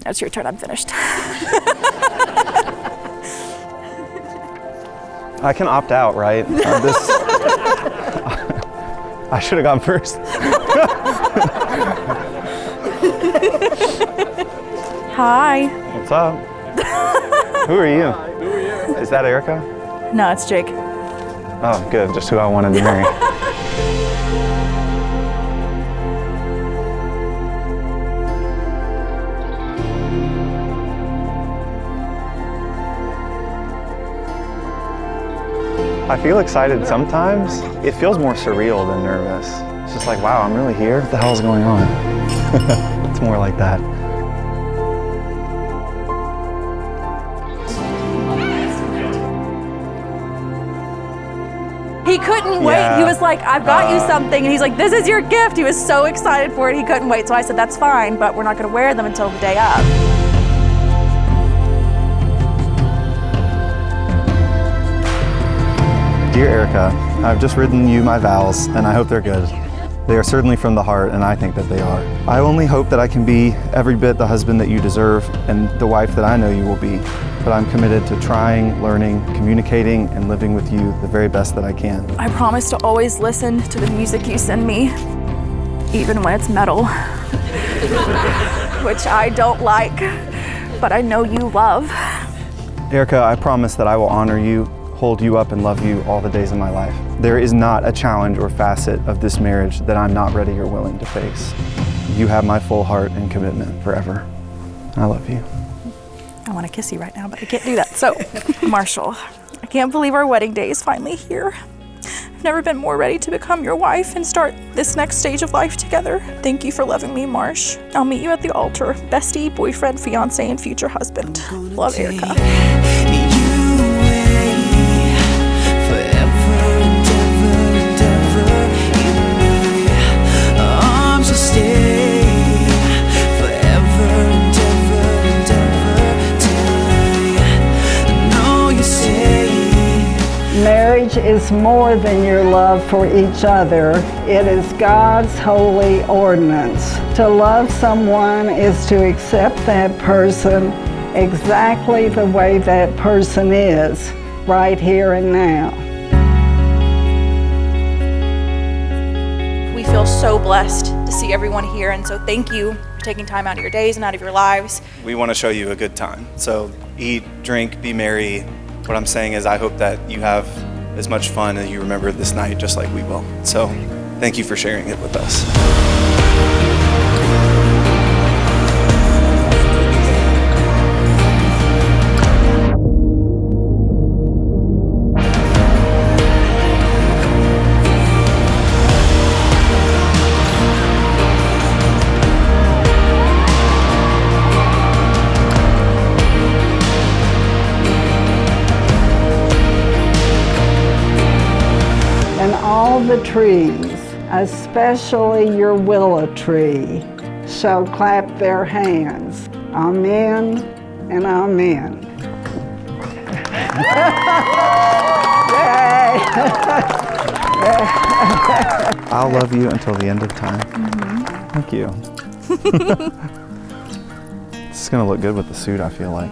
That's your turn, I'm finished. I can opt out, right? I should have gone first. Hi. What's up? Who are you? Who are you? Is that Erika? No, it's Jake. Oh, good. Just who I wanted to marry. I feel excited sometimes. It feels more surreal than nervous. It's just like, wow, I'm really here? What the hell is going on? It's more like that. He couldn't wait. He was like, I've got you something. And he's like, this is your gift. He was so excited for it. He couldn't wait. So I said, that's fine, but we're not going to wear them until the day of. Dear Erika, I've just written you my vows, and I hope they're good. They are certainly from the heart, and I think that they are. I only hope that I can be every bit the husband that you deserve and the wife that I know you will be. But I'm committed to trying, learning, communicating, and living with you the very best that I can. I promise to always listen to the music you send me, even when it's metal, which I don't like, but I know you love. Erika, I promise that I will honor you, hold you up, and love you all the days of my life. There is not a challenge or facet of this marriage that I'm not ready or willing to face. You have my full heart and commitment forever. I love you. I want to kiss you right now, but I can't do that. So, Marshall, I can't believe our wedding day is finally here. I've never been more ready to become your wife and start this next stage of life together. Thank you for loving me, Marsh. I'll meet you at the altar. Bestie, boyfriend, fiance, and future husband. Love, Erika. Marriage is more than your love for each other. It is God's holy ordinance. To love someone is to accept that person exactly the way that person is, right here and now. We feel so blessed to see everyone here, and so thank you for taking time out of your days and out of your lives. We want to show you a good time. So eat, drink, be merry. What I'm saying is I hope that you have as much fun as you remember this night, just like we will. So thank you for sharing it with us. All the trees, especially your willow tree, shall clap their hands. Amen and amen. I'll love you until the end of time. Thank you. This is gonna look good with the suit, I feel like.